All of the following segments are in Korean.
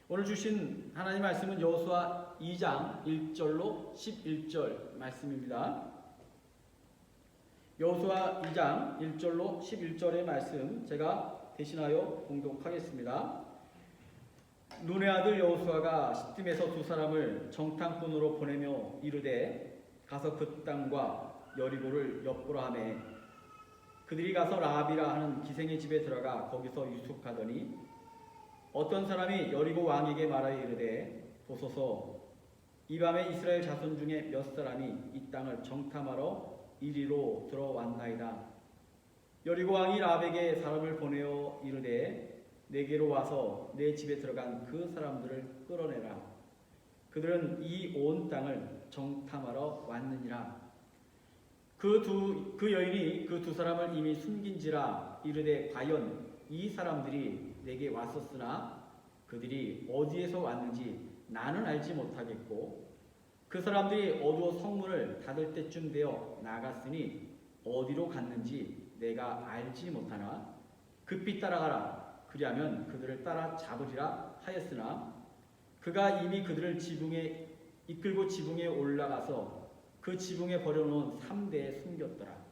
오늘 주신 하나님 말씀은 여호수아 2장 1절로 11절 말씀입니다. 여호수아 2장 1절로 11절의 말씀 제가 대신하여 봉독하겠습니다. 눈의 아들 여호수아가 시딤에서 두 사람을 정탐꾼으로 보내며 이르되 가서 그 땅과 여리고를 엿보라 하매 그들이 가서 라합이라 하는 기생의 집에 들어가 거기서 유숙하더니 어떤 사람이 여리고 왕에게 말하여 이르되 보소서 이 밤에 이스라엘 자손 중에 몇 사람이 이 땅을 정탐하러 이리로 들어왔나이다. 여리고 왕이 라합에게 사람을 보내어 이르되 내게로 와서 내 집에 들어간 그 사람들을 끌어내라. 그들은 이 온 땅을 정탐하러 왔느니라. 그 여인이 그 두 사람을 이미 숨긴지라 이르되 과연 이 사람들이 내게 왔었으나 그들이 어디에서 왔는지 나는 알지 못하겠고 그 사람들이 어두워 성문을 닫을 때쯤 되어 나갔으니 어디로 갔는지 내가 알지 못하나 급히 따라가라. 그리하면 그들을 따라 잡으리라 하였으나 그가 이미 그들을 지붕에 이끌고 지붕에 올라가서 그 지붕에 버려놓은 3대에 숨겼더라.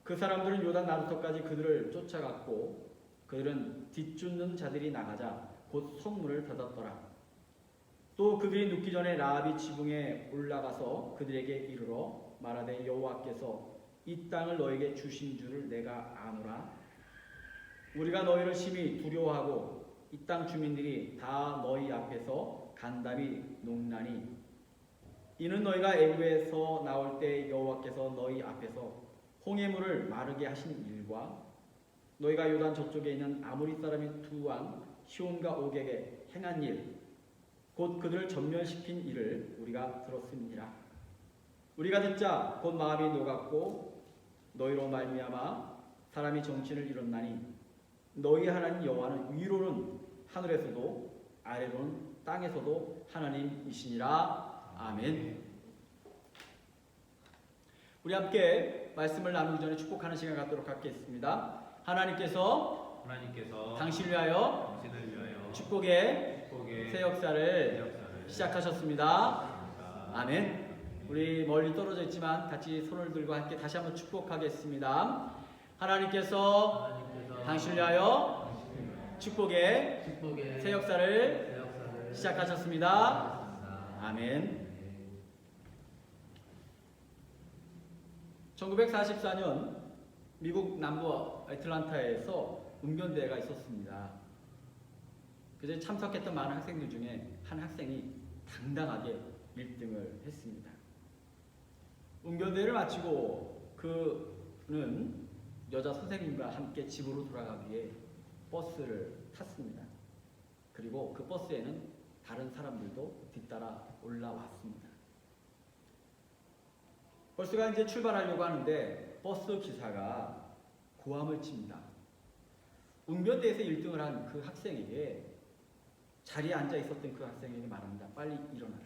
그 사람들은 요단 나루터까지 그들을 쫓아갔고 그들은 뒷쫓는 자들이 나가자 곧 성문을 닫았더라. 또 그들이 눕기 전에 라합이 지붕에 올라가서 그들에게 이르러 말하되 여호와께서 이 땅을 너에게 주신 줄을 내가 아노라. 우리가 너희를 심히 두려워하고 이 땅 주민들이 다 너희 앞에서 간담이 농나니 이는 너희가 애굽에서 나올 때 여호와께서 너희 앞에서 홍해물을 마르게 하신 일과 너희가 요단 저쪽에 있는 아모리 사람의 두 왕 시온과 옥에게 행한 일 곧 그들을 전멸시킨 일을 우리가 들었습니다. 우리가 듣자 곧 마음이 녹았고 너희로 말미암아 사람이 정신을 잃었나니 너희 하나님 여호와는 위로는 하늘에서도 아래로는 땅에서도 하나님이시니라. 아멘. 우리 함께 말씀을 나누기 전에 축복하는 시간 갖도록 하겠습니다. 하나님께서 당신을 위하여 축복의 새 역사를 시작하셨습니다. 아멘. 우리 멀리 떨어져 있지만 같이 손을 들고 함께 다시 한번 축복하겠습니다. 하나님께서 당신을 위하여 축복의 새 역사를 시작하셨습니다. 아멘. 1944년 미국 남부 애틀란타에서 웅변대회가 있었습니다. 그래서 참석했던 많은 학생들 중에 한 학생이 당당하게 1등을 했습니다. 웅변대회를 마치고 그는 여자 선생님과 함께 집으로 돌아가기 위해 버스를 탔습니다. 그리고 그 버스에는 다른 사람들도 뒤따라 올라왔습니다. 버스가 이제 출발하려고 하는데 버스 기사가 고함을 칩니다. 웅변대에서 1등을 한 그 학생에게 자리에 앉아 있었던 그 학생에게 말합니다. 빨리 일어나라.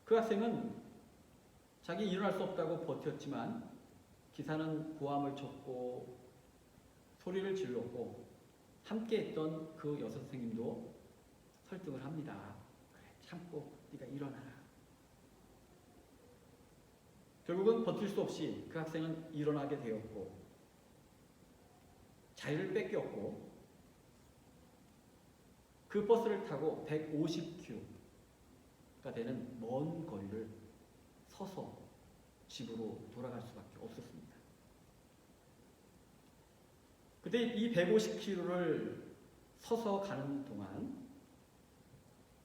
그 학생은 자기 일어날 수 없다고 버텼지만 기사는 고함을 쳤고 소리를 질렀고 함께했던 그 여사 선생님도 설득을 합니다. 참고 네가 일어나라. 결국은 버틸 수 없이 그 학생은 일어나게 되었고 자리를 뺏겼고 그 버스를 타고 150km가 되는 먼 거리를 서서 집으로 돌아갈 수밖에 없었습니다. 그때 이 150km를 서서 가는 동안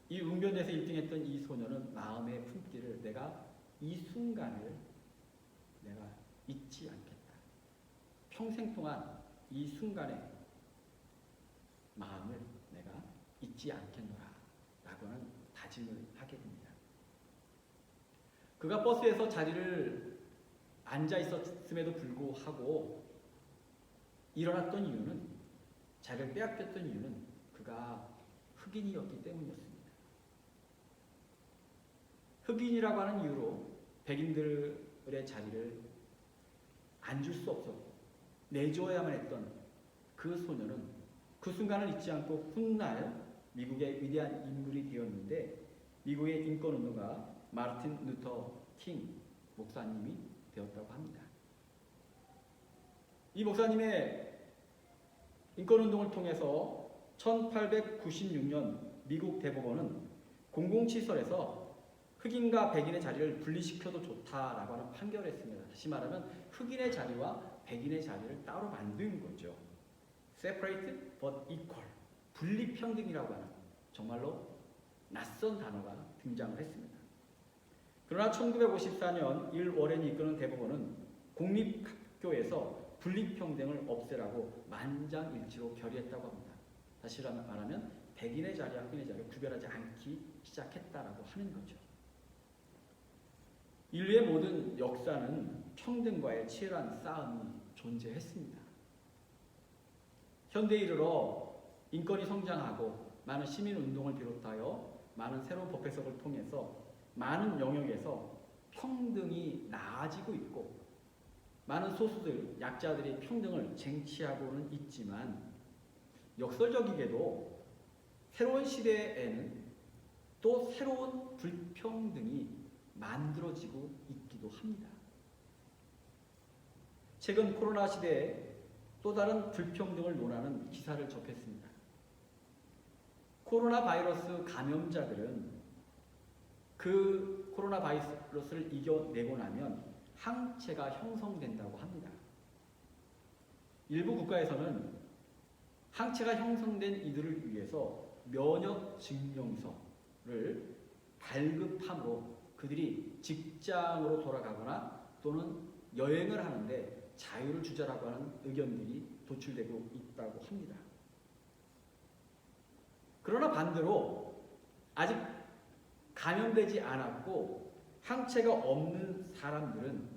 이 웅변대에서 1등했던 이 소녀는 마음에 품기를 내가 이 순간을 내가 잊지 않겠다. 평생 동안 이 순간의 마음을 내가 잊지 않겠노라 라고 하는 다짐을 하게 됩니다. 그가 버스에서 자리를 앉아 있었음에도 불구하고 일어났던 이유는 자리를 빼앗겼던 이유는 그가 흑인이었기 때문이었습니다. 흑인이라고 하는 이유로 백인들의 자리를 안 줄 수 없었고 내줘야만 했던 그 소녀는 그 순간을 잊지 않고 훗날 미국의 위대한 인물이 되었는데 미국의 인권운동가 마르틴 루터 킹 목사님이 되었다고 합니다. 이 목사님의 인권운동을 통해서 1896년 미국 대법원은 공공시설에서 흑인과 백인의 자리를 분리시켜도 좋다라고 하는 판결을 했습니다. 다시 말하면 흑인의 자리와 백인의 자리를 따로 만든 거죠. Separate but equal. 분리평등이라고 하는 정말로 낯선 단어가 등장을 했습니다. 그러나 1954년 1월에 이끄는 대법원은 공립학교에서 분리평등을 없애라고 만장일치로 결의했다고 합니다. 다시 말하면 백인의 자리와 흑인의 자리를 구별하지 않기 시작했다라고 하는 거죠. 인류의 모든 역사는 평등과의 치열한 싸움이 존재했습니다. 현대에 이르러 인권이 성장하고 많은 시민운동을 비롯하여 많은 새로운 법 해석을 통해서 많은 영역에서 평등이 나아지고 있고 많은 소수들, 약자들이 평등을 쟁취하고는 있지만 역설적이게도 새로운 시대에는 또 새로운 불평등이 만들어지고 있기도 합니다. 최근 코로나 시대에 또 다른 불평등을 논하는 기사를 접했습니다. 코로나 바이러스 감염자들은 그 코로나 바이러스를 이겨내고 나면 항체가 형성된다고 합니다. 일부 국가에서는 항체가 형성된 이들을 위해서 면역 증명서를 발급함으로 그들이 직장으로 돌아가거나 또는 여행을 하는데 자유를 주자라고 하는 의견들이 도출되고 있다고 합니다. 그러나 반대로 아직 감염되지 않았고 항체가 없는 사람들은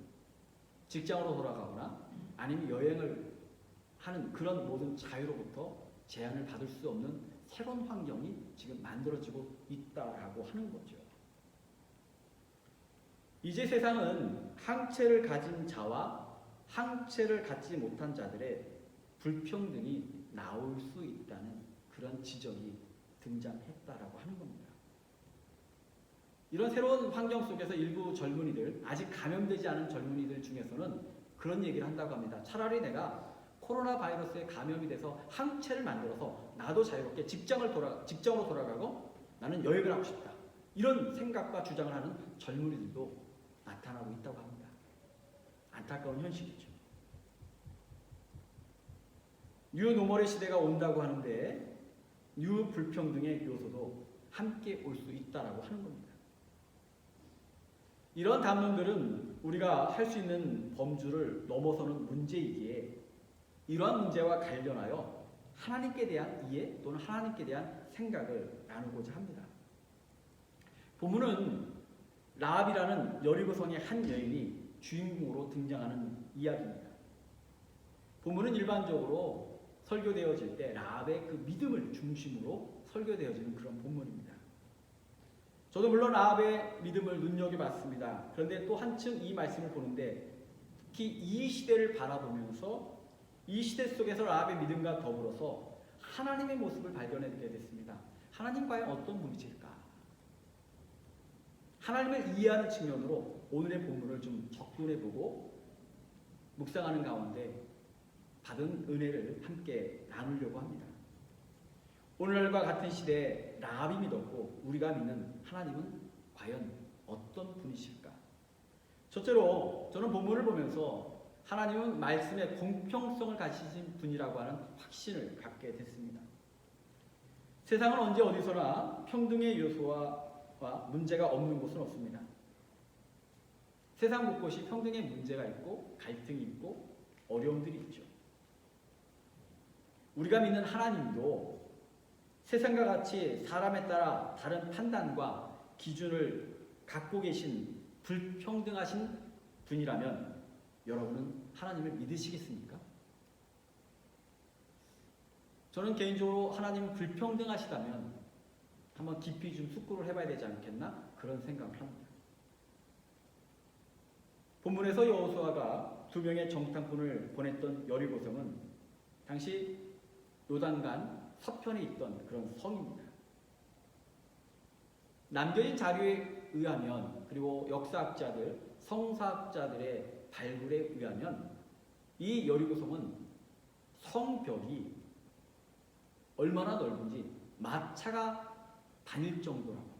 직장으로 돌아가거나 아니면 여행을 하는 그런 모든 자유로부터 제한을 받을 수 없는 새로운 환경이 지금 만들어지고 있다라고 하는 거죠. 이제 세상은 항체를 가진 자와 항체를 갖지 못한 자들의 불평등이 나올 수 있다는 그런 지적이 등장했다라고 하는 겁니다. 이런 새로운 환경 속에서 일부 젊은이들, 아직 감염되지 않은 젊은이들 중에서는 그런 얘기를 한다고 합니다. 차라리 내가 코로나 바이러스에 감염이 돼서 항체를 만들어서 나도 자유롭게 직장으로 돌아가고 나는 여행을 하고 싶다. 이런 생각과 주장을 하는 젊은이들도 나타나고 있다고 합니다. 안타까운 현실이죠. 뉴노멀의 시대가 온다고 하는데 뉴 불평등의 요소도 함께 올 수 있다라고 하는 겁니다. 이런 담론들은 우리가 할 수 있는 범주를 넘어서는 문제이기에 이러한 문제와 관련하여 하나님께 대한 이해 또는 하나님께 대한 생각을 나누고자 합니다. 본문은 라합이라는 여리고성의 한 여인이 주인공으로 등장하는 이야기입니다. 본문은 일반적으로 설교되어질 때 라합의 그 믿음을 중심으로 설교되어지는 그런 본문입니다. 저도 물론 라합의 믿음을 눈여겨봤습니다. 그런데 또 한층 이 말씀을 보는데 특히 이 시대를 바라보면서 이 시대 속에서 라합의 믿음과 더불어서 하나님의 모습을 발견하게 됐습니다. 하나님 과연 어떤 분이실까? 하나님을 이해하는 측면으로 오늘의 본문을 좀 접근해보고 묵상하는 가운데 받은 은혜를 함께 나누려고 합니다. 오늘날과 같은 시대에 라합이 믿었고 우리가 믿는 하나님은 과연 어떤 분이실까? 첫째로 저는 본문을 보면서 하나님은 말씀의 공평성을 가지신 분이라고 하는 확신을 갖게 됐습니다. 세상은 언제 어디서나 평등의 요소와 문제가 없는 곳은 없습니다. 세상 곳곳이 평등의 문제가 있고 갈등이 있고 어려움들이 있죠. 우리가 믿는 하나님도 세상과 같이 사람에 따라 다른 판단과 기준을 갖고 계신 불평등하신 분이라면 여러분은 하나님을 믿으시겠습니까? 저는 개인적으로 하나님은 불평등하시다면 한번 깊이 좀 숙고를 해봐야 되지 않겠나? 그런 생각을 합니다. 본문에서 여호수아가 2명의 정탐꾼을 보냈던 여리고성은 당시 요단강 서편에 있던 그런 성입니다. 남겨진 자료에 의하면, 그리고 역사학자들, 성사학자들의 발굴에 의하면 이 여리고성은 성벽이 얼마나 넓은지 마차가 다닐 정도라고.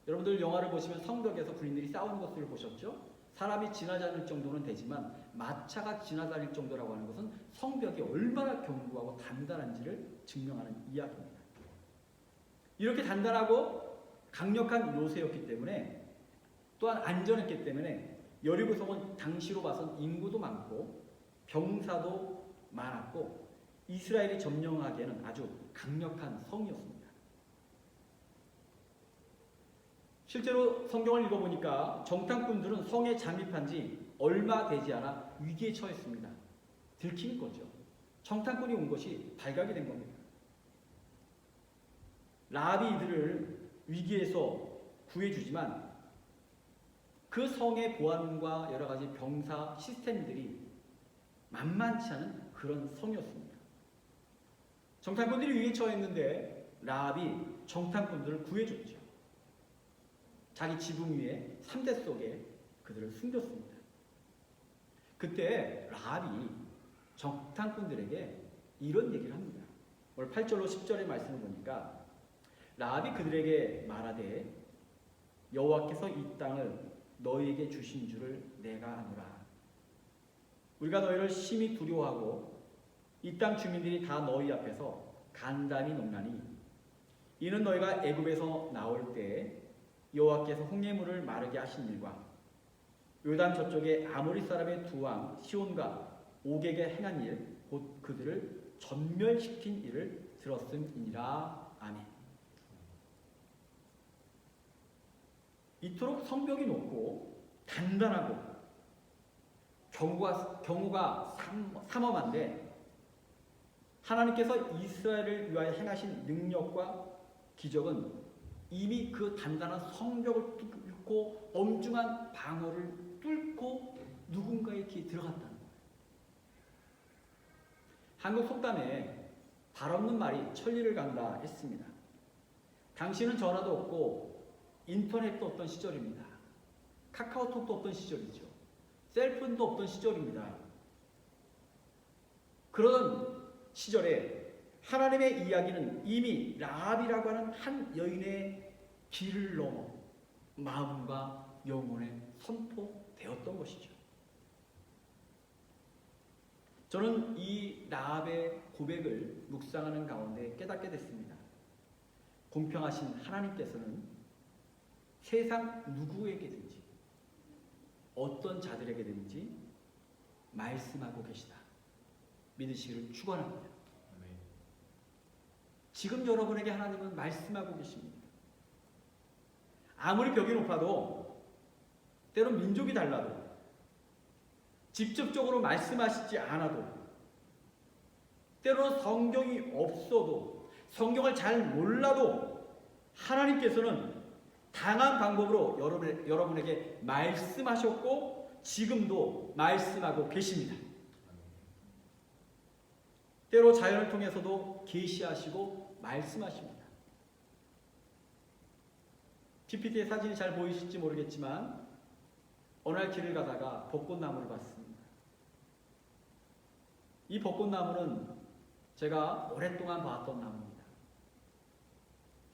여러분들 영화를 보시면 성벽에서 군인들이 싸우는 것을 보셨죠? 사람이 지나다닐 정도는 되지만 마차가 지나다닐 정도라고 하는 것은 성벽이 얼마나 견고하고 단단한지를 증명하는 이야기입니다. 이렇게 단단하고 강력한 요새였기 때문에, 또한 안전했기 때문에 여리고성은 당시로 봐선 인구도 많고 병사도 많았고 이스라엘이 점령하기에는 아주 강력한 성이었습니다. 실제로 성경을 읽어보니까 정탐꾼들은 성에 잠입한 지 얼마 되지 않아 위기에 처했습니다. 들킨 거죠. 정탐꾼이 온 것이 발각이 된 겁니다. 라합이 이들을 위기에서 구해주지만 그 성의 보안과 여러 가지 병사 시스템들이 만만치 않은 그런 성이었습니다. 정탐꾼들이 위기에 처했는데 라합이 정탐꾼들을 구해줬죠. 자기 지붕 위에 삼대 속에 그들을 숨겼습니다. 그때 라합이 정탐꾼들에게 이런 얘기를 합니다. 오늘 8절로 10절의 말씀을 보니까 라합이 그들에게 말하되 여호와께서 이 땅을 너희에게 주신 줄을 내가 아노라. 우리가 너희를 심히 두려워하고 이 땅 주민들이 다 너희 앞에서 간담이 높나니 이는 너희가 애굽에서 나올 때에 여호와께서 홍해물을 마르게 하신 일과 요단 저쪽에 아모리 사람의 두 왕 시온과 옥에게 행한 일, 곧 그들을 전멸시킨 일을 들었음이니라. 아멘. 이토록 성벽이 높고 단단하고 경우가 삼엄한데 하나님께서 이스라엘을 위하여 행하신 능력과 기적은 이미 그 단단한 성벽을 뚫고 엄중한 방어를 뚫고 누군가의 귀에 들어갔다는 거예요. 한국 속담에 발 없는 말이 천리를 간다 했습니다. 당시는 전화도 없고 인터넷도 없던 시절입니다. 카카오톡도 없던 시절이죠. 셀폰도 없던 시절입니다. 그런 시절에 하나님의 이야기는 이미 라합이라고 하는 한 여인의 길을 넘어 마음과 영혼에 선포되었던 것이죠. 저는 이 라합의 고백을 묵상하는 가운데 깨닫게 됐습니다. 공평하신 하나님께서는 세상 누구에게든지 어떤 자들에게든지 말씀하고 계시다. 믿으시기를 축원합니다. 지금 여러분에게 하나님은 말씀하고 계십니다. 아무리 벽이 높아도 때론 민족이 달라도 직접적으로 말씀하시지 않아도 때로는 성경이 없어도 성경을 잘 몰라도 하나님께서는 다양한 방법으로 여러분에게 말씀하셨고 지금도 말씀하고 계십니다. 때로 자연을 통해서도 계시하시고 말씀하십니다. PPT의 사진이 잘 보이실지 모르겠지만 어느 날 길을 가다가 벚꽃나무를 봤습니다. 이 벚꽃나무는 제가 오랫동안 봤던 나무입니다.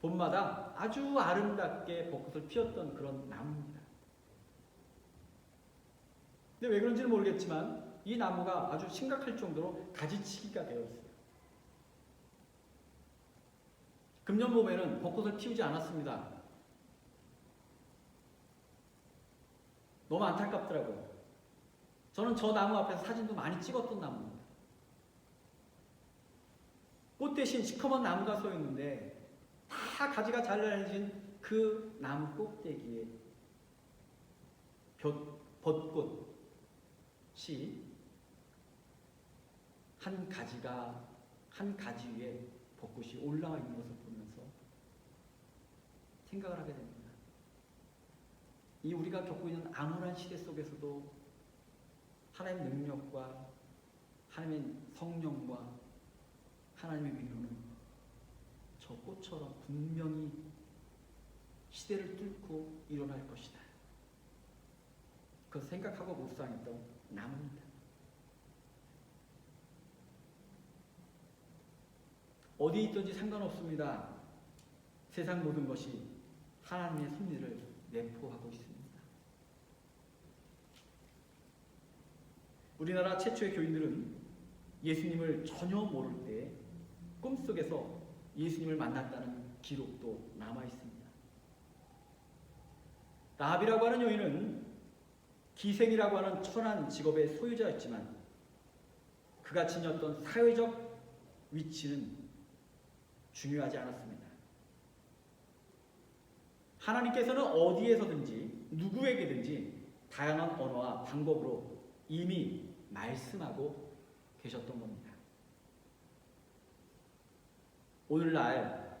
봄마다 아주 아름답게 벚꽃을 피웠던 그런 나무입니다. 근데 왜 그런지는 모르겠지만 이 나무가 아주 심각할 정도로 가지치기가 되어 있어요. 금년 봄에는 벚꽃을 피우지 않았습니다. 너무 안타깝더라고요. 저는 저 나무 앞에서 사진도 많이 찍었던 나무입니다. 꽃 대신 시커먼 나무가 서 있는데 다 가지가 잘라내진 그 나무 꼭대기에 벚꽃이 한 가지 위에 벚꽃이 올라와 있는 것을 보면서 생각을 하게 됩니다. 이 우리가 겪고 있는 암울한 시대 속에서도 하나님의 능력과 하나님의 성령과 하나님의 위로는 저 꽃처럼 분명히 시대를 뚫고 일어날 것이다. 그 생각하고 묵상했던 나무입니다. 어디 있든지 상관없습니다. 세상 모든 것이 하나님의 섭리를 내포하고 있습니다. 우리나라 최초의 교인들은 예수님을 전혀 모를 때 꿈속에서 예수님을 만났다는 기록도 남아 있습니다. 라합이라고 하는 여인은 기생이라고 하는 천한 직업의 소유자였지만 그가 지녔던 사회적 위치는 중요하지 않았습니다. 하나님께서는 어디에서든지 누구에게든지 다양한 언어와 방법으로 이미 말씀하고 계셨던 겁니다. 오늘날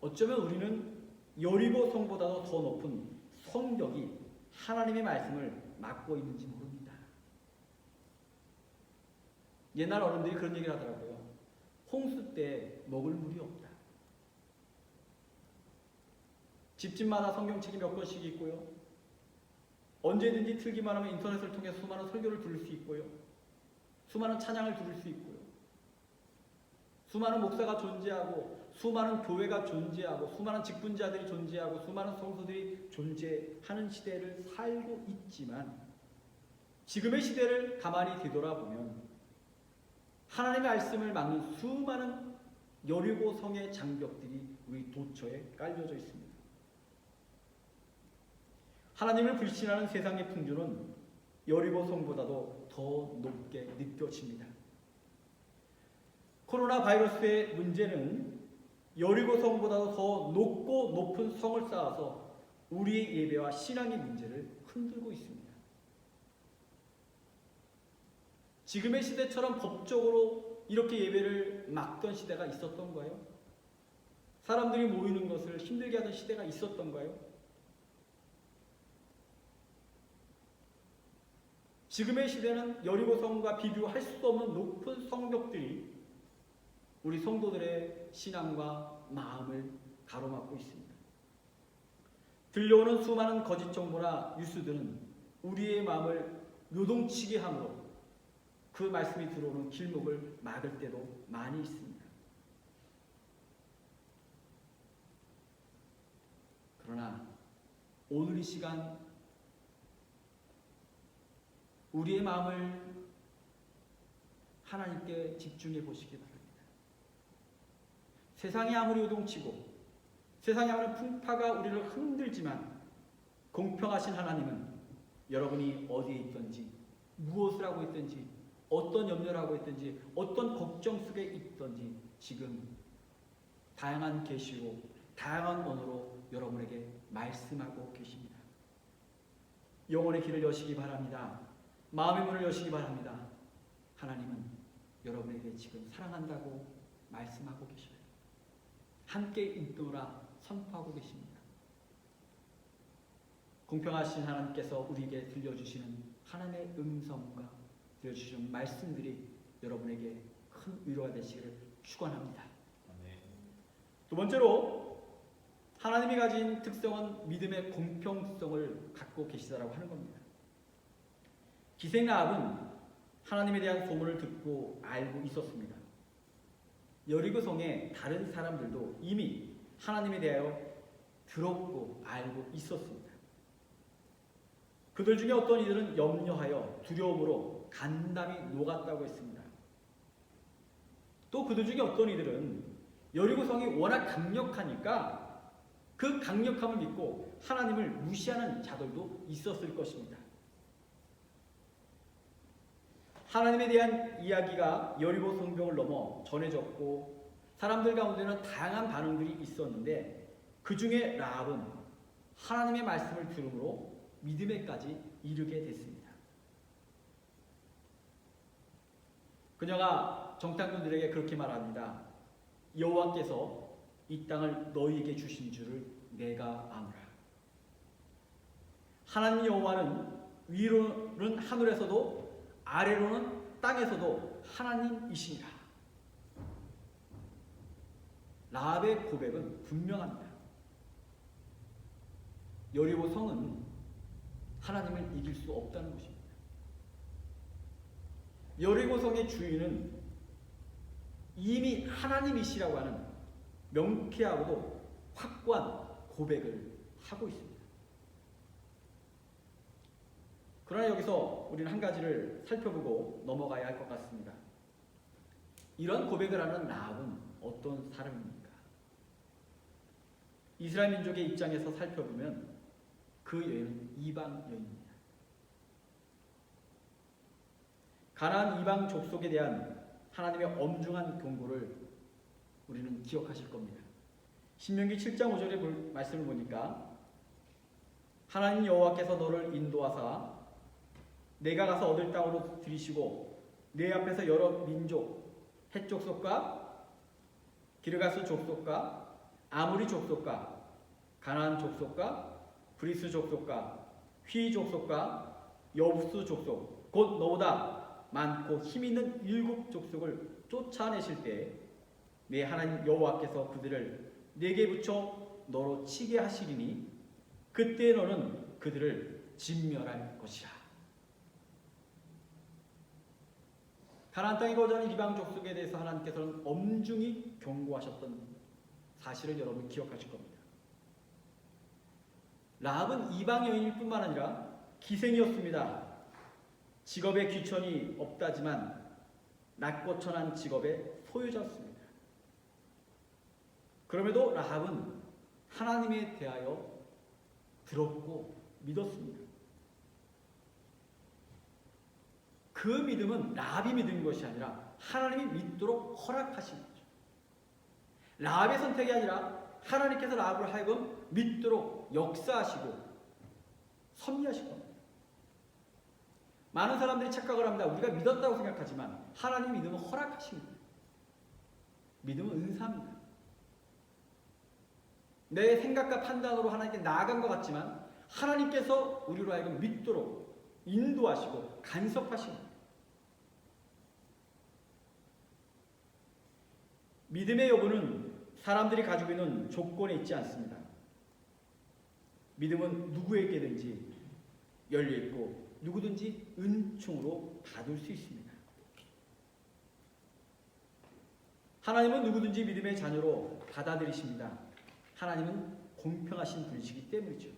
어쩌면 우리는 여리고 성보다도 더 높은 성벽이 하나님의 말씀을 막고 있는지 모릅니다. 옛날 어른들이 그런 얘기를 하더라고요. 홍수 때 먹을 물이 없다. 집집마다 성경책이 몇 권씩 있고요. 언제든지 틀기만 하면 인터넷을 통해 수많은 설교를 들을 수 있고요. 수많은 찬양을 들을 수 있고요. 수많은 목사가 존재하고 수많은 교회가 존재하고 수많은 직분자들이 존재하고 수많은 성도들이 존재하는 시대를 살고 있지만 지금의 시대를 가만히 뒤돌아보면 하나님의 말씀을 막는 수많은 여리고 성의 장벽들이 우리 도처에 깔려져 있습니다. 하나님을 불신하는 세상의 풍조는 여리고 성보다도 더 높게 느껴집니다. 코로나 바이러스의 문제는 여리고 성보다도 더 높고 높은 성을 쌓아서 우리의 예배와 신앙의 문제를 흔들고 있습니다. 지금의 시대처럼 법적으로 이렇게 예배를 막던 시대가 있었던가요? 사람들이 모이는 것을 힘들게 하던 시대가 있었던가요? 지금의 시대는 여리고성과 비교할 수 없는 높은 성벽들이 우리 성도들의 신앙과 마음을 가로막고 있습니다. 들려오는 수많은 거짓 정보나 뉴스들은 우리의 마음을 요동치게 함으로 그 말씀이 들어오는 길목을 막을 때도 많이 있습니다. 그러나 오늘 이 시간 우리의 마음을 하나님께 집중해 보시기 바랍니다. 세상이 아무리 요동치고 세상이 아무리 풍파가 우리를 흔들지만 공평하신 하나님은 여러분이 어디에 있든지 무엇을 하고 있든지 어떤 염려를 하고 있든지 어떤 걱정 속에 있든지 지금 다양한 계시로 다양한 언어로 여러분에게 말씀하고 계십니다. 영혼의 길을 여시기 바랍니다. 마음의 문을 여시기 바랍니다. 하나님은 여러분에게 지금 사랑한다고 말씀하고 계셔요. 함께 있노라 선포하고 계십니다. 공평하신 하나님께서 우리에게 들려주시는 하나님의 음성과 들려주시는 말씀들이 여러분에게 큰 위로가 되시기를 축원합니다. 두 번째로 하나님이 가진 특성은 믿음의 공평성을 갖고 계시다라고 하는 겁니다. 기생 라합은 하나님에 대한 소문을 듣고 알고 있었습니다. 여리고 성의 다른 사람들도 이미 하나님에 대하여 들었고 알고 있었습니다. 그들 중에 어떤 이들은 염려하여 두려움으로 간담이 녹았다고 했습니다. 또 그들 중에 어떤 이들은 여리고 성이 워낙 강력하니까 그 강력함을 믿고 하나님을 무시하는 자들도 있었을 것입니다. 하나님에 대한 이야기가 여리고 성벽을 넘어 전해졌고 사람들 가운데는 다양한 반응들이 있었는데 그 중에 라합은 하나님의 말씀을 들음으로 믿음에까지 이르게 됐습니다. 그녀가 정탐꾼들에게 그렇게 말합니다. 여호와께서 이 땅을 너희에게 주신 줄을 내가 아노라. 하나님 여호와는 위로는 하늘에서도 아래로는 땅에서도 하나님이시니라. 라합의 고백은 분명합니다. 여리고 성은 하나님을 이길 수 없다는 것입니다. 여리고 성의 주인은 이미 하나님이시라고 하는 명쾌하고도 확고한 고백을 하고 있습니다. 그러나 여기서 우리는 한 가지를 살펴보고 넘어가야 할 것 같습니다. 이런 고백을 하는 라합은 어떤 사람입니까? 이스라엘 민족의 입장에서 살펴보면 그 여인은 이방 여인입니다. 가나안 이방 족속에 대한 하나님의 엄중한 경고를 우리는 기억하실 겁니다. 신명기 7장 5절의 말씀을 보니까 하나님 여호와께서 너를 인도하사 내가 가서 얻을 땅으로 들이시고 내 앞에서 여러 민족 헷 족속과 기르가스 족속과 아무리 족속과 가나안 족속과 브리스 족속과 휘 족속과 여부스 족속 곧 너보다 많고 힘 있는 7 족속을 쫓아내실 때 내 하나님 여호와께서 그들을 내게 붙여 너로 치게 하시리니 그때 너는 그들을 진멸할 것이라. 가나안 땅에 거주하는 이방 족속에 대해서 하나님께서는 엄중히 경고하셨던 사실을 여러분 기억하실 겁니다. 라합은 이방 여인일 뿐만 아니라 기생이었습니다. 직업에 귀천이 없다지만 낮고 천한 직업의 소유자였습니다. 그럼에도 라합은 하나님에 대하여 들었고 믿었습니다. 그 믿음은 라합이 믿은 것이 아니라 하나님이 믿도록 허락하신 거죠. 라합의 선택이 아니라 하나님께서 라합을 하여금 믿도록 역사하시고 섭리하신 겁니다. 많은 사람들이 착각을 합니다. 우리가 믿었다고 생각하지만 하나님 믿음은 허락하신 거예요. 믿음은 은사입니다. 내 생각과 판단으로 하나님께 나아간 것 같지만 하나님께서 우리로 하여금 믿도록 인도하시고 간섭하신 거예요. 믿음의 여부는 사람들이 가지고 있는 조건에 있지 않습니다. 믿음은 누구에게든지 열려있고 누구든지 은총으로 받을 수 있습니다. 하나님은 누구든지 믿음의 자녀로 받아들이십니다. 하나님은 공평하신 분이시기 때문이죠.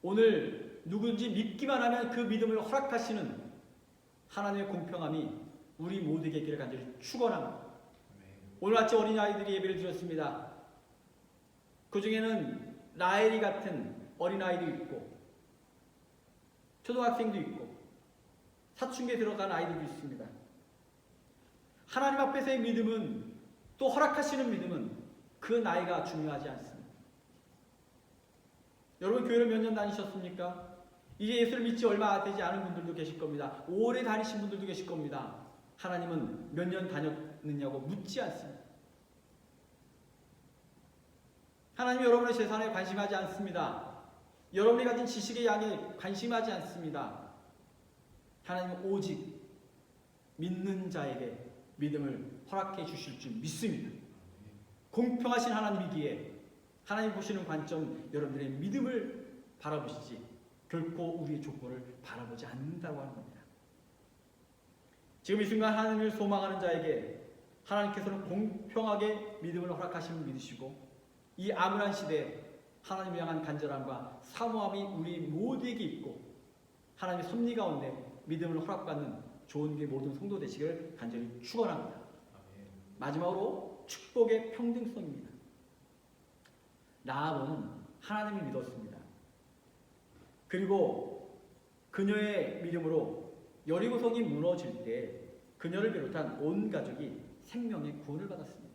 오늘 누구든지 믿기만 하면 그 믿음을 허락하시는 하나님의 공평함이 우리 모두에게 있기를 간절히 축원합니다. 오늘 아침 어린아이들이 예배를 드렸습니다. 그 중에는 라헬이 같은 어린아이도 있고 초등학생도 있고 사춘기에 들어간 아이들도 있습니다. 하나님 앞에서의 믿음은 또 허락하시는 믿음은 그 나이가 중요하지 않습니다. 여러분 교회를 몇 년 다니셨습니까? 이제 예수를 믿지 얼마 되지 않은 분들도 계실 겁니다. 오래 다니신 분들도 계실 겁니다. 하나님은 몇 년 다녔느냐고 묻지 않습니다. 하나님 여러분의 재산에 관심하지 않습니다. 여러분이 가진 지식의 양에 관심하지 않습니다. 하나님은 오직 믿는 자에게 믿음을 허락해 주실 줄 믿습니다. 공평하신 하나님이기에 하나님 보시는 관점 여러분들의 믿음을 바라보시지 결코 우리의 조건을 바라보지 않는다고 하는 겁니다. 지금 이 순간 하나님을 소망하는 자에게 하나님께서는 공평하게 믿음을 허락하심을 믿으시고 이 암울한 시대에 하나님을 향한 간절함과 사모함이 우리 모두에게 있고 하나님의 섭리 가운데 믿음을 허락받는 좋은 게 모든 성도 되시기를 간절히 축원합니다. 마지막으로 축복의 평등성입니다. 라합은 하나님을 믿었습니다. 그리고 그녀의 믿음으로 여리고성이 무너질 때 그녀를 비롯한 온 가족이 생명의 구원을 받았습니다.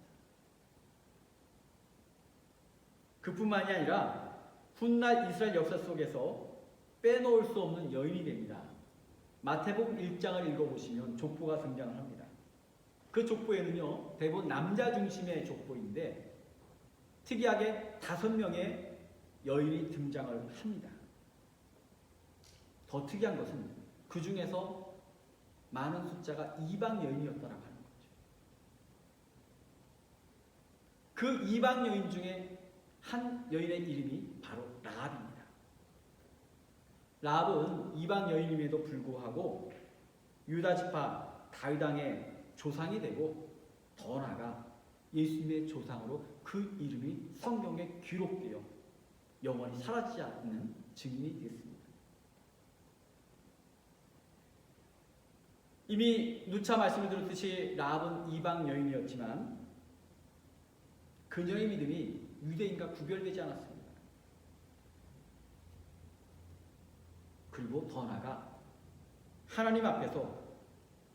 그뿐만이 아니라 훗날 이스라엘 역사 속에서 빼놓을 수 없는 여인이 됩니다. 마태복음 1장을 읽어보시면 족보가 등장을 합니다. 그 족보에는요 대부분 남자 중심의 족보인데 특이하게 5명의 여인이 등장을 합니다. 더 특이한 것은 그 중에서 많은 숫자가 이방 여인이었다라고 하는 거죠. 그 이방 여인 중에 한 여인의 이름이 바로 라합입니다. 라합은 이방 여인임에도 불구하고 유다 지파 다윗 왕의 조상이 되고 더 나아가 예수님의 조상으로 그 이름이 성경에 기록되어 영원히 사라지지 않는 증인이 되었습니다. 이미 누차 말씀을 드렸듯이 라합은 이방 여인이었지만 그녀의 믿음이 유대인과 구별되지 않았습니다. 그리고 더 나아가 하나님 앞에서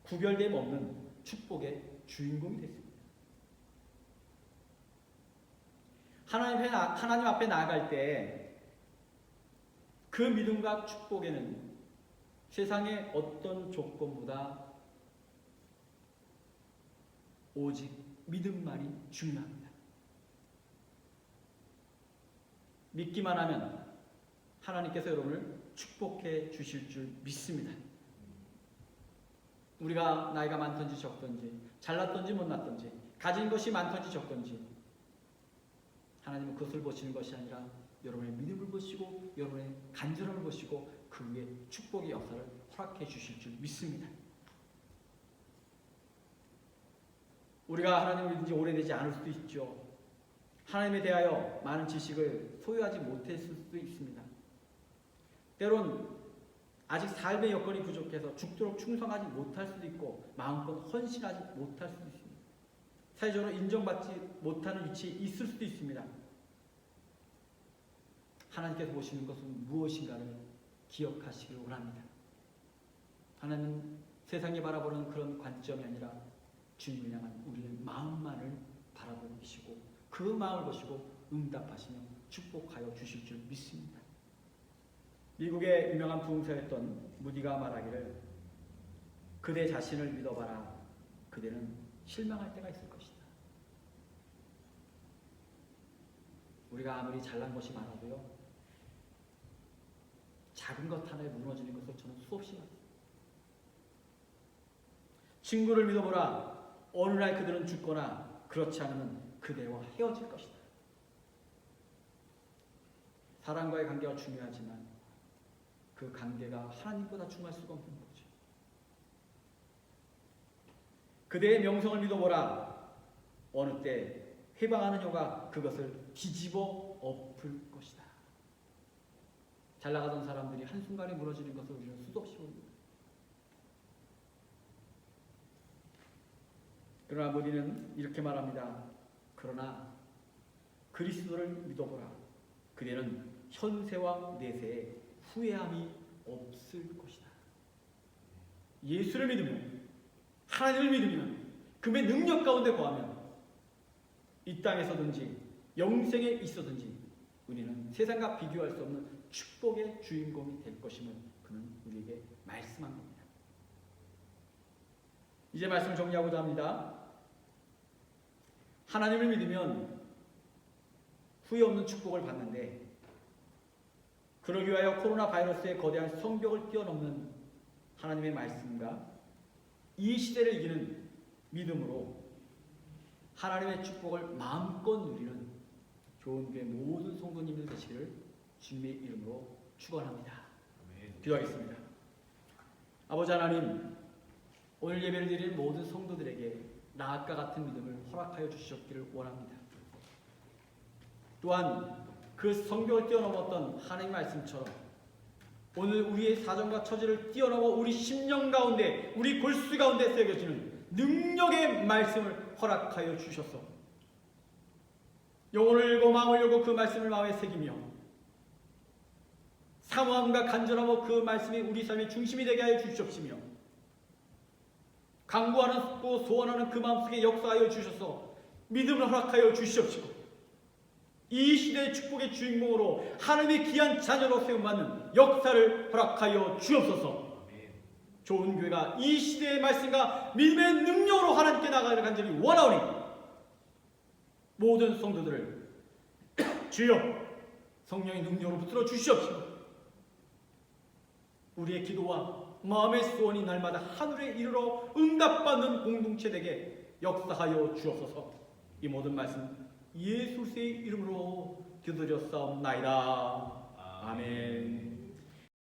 구별됨 없는 축복의 주인공이 됐습니다. 하나님 앞에 나아갈 때 그 믿음과 축복에는 세상의 어떤 조건보다 오직 믿음만이 중요합니다. 믿기만 하면 하나님께서 여러분을 축복해 주실 줄 믿습니다. 우리가 나이가 많든지 적든지 잘났든지 못났든지 가진 것이 많든지 적든지 하나님은 그것을 보시는 것이 아니라 여러분의 믿음을 보시고 여러분의 간절함을 보시고 그 위에 축복의 역사를 허락해 주실 줄 믿습니다. 우리가 하나님을 믿은 지 오래되지 않을 수도 있죠. 하나님에 대하여 많은 지식을 소유하지 못했을 수도 있습니다. 때론 아직 삶의 여건이 부족해서 죽도록 충성하지 못할 수도 있고 마음껏 헌신하지 못할 수도 있습니다. 사회적으로 인정받지 못하는 위치에 있을 수도 있습니다. 하나님께서 보시는 것은 무엇인가를 기억하시길 원합니다. 하나님은 세상이 바라보는 그런 관점이 아니라 주님을 향한 우리의 마음만을 바라보시고 그 마음을 보시고 응답하시며 축복하여 주실 줄 믿습니다. 미국의 유명한 부흥사였던 무디가 말하기를 그대 자신을 믿어봐라. 그대는 실망할 때가 있을 것이다. 우리가 아무리 잘난 것이 많아도요. 작은 것 하나에 무너지는 것을 저는 수없이 봤습니다. 친구를 믿어보라. 어느 날 그들은 죽거나 그렇지 않으면 그대와 헤어질 것이다. 사람과의 관계가 중요하지만 그 관계가 하나님보다 중요할 수가 없는 거죠. 그대의 명성을 믿어보라. 어느 때 해방하는 혀가 그것을 뒤집어 엎을 것이다. 잘 나가던 사람들이 한순간에 무너지는 것을 우리는 수도 없이 봅니다. 그러나 무디는 이렇게 말합니다. 그러나 그리스도를 믿어보라. 그대는 현세와 내세에 후회함이 없을 것이다. 예수를 믿으면 하나님을 믿으면 그의 능력 가운데 거하면 이 땅에서든지 영생에 있어든지 우리는 세상과 비교할 수 없는 축복의 주인공이 될 것임을 그는 우리에게 말씀한 겁니다. 이제 말씀을 정리하고자 합니다. 하나님을 믿으면 후회 없는 축복을 받는데 그러기 위하여 코로나 바이러스의 거대한 성벽을 뛰어넘는 하나님의 말씀과 이 시대를 이기는 믿음으로 하나님의 축복을 마음껏 누리는 좋은 교회 모든 성도님들 되시기를 주님의 이름으로 축원합니다. 기도하겠습니다. 아버지 하나님, 오늘 예배를 드리는 모든 성도들에게 라합과 같은 믿음을 허락하여 주셨기를 원합니다. 또한 그 성벽을 뛰어넘었던 하나님의 말씀처럼 오늘 우리의 사정과 처지를 뛰어넘어 우리 심령 가운데 우리 골수 가운데 새겨지는 능력의 말씀을 허락하여 주셔서 영혼을 열고 마음을 열고 그 말씀을 마음에 새기며 사모함과 간절함으로 그 말씀이 우리 삶의 중심이 되게 하여 주시옵시며 간구하는 소원하는 그 마음속에 역사하여 주셔서 믿음을 허락하여 주시옵시고 이 시대의 축복의 주인공으로 하나님의 귀한 자녀로 세움받는 역사를 허락하여 주옵소서. 좋은 교회가 이 시대의 말씀과 믿음의 능력으로 하나님께 나가기를 간절히 원하오니 모든 성도들을 주여 성령의 능력으로 붙들어 주시옵시고 우리의 기도와 마음의 소원이 날마다 하늘에 이르러 응답받는 공동체 되게 역사하여 주옵소서. 이 모든 말씀 예수의 이름으로 기도드렸사옵나이다. 아멘.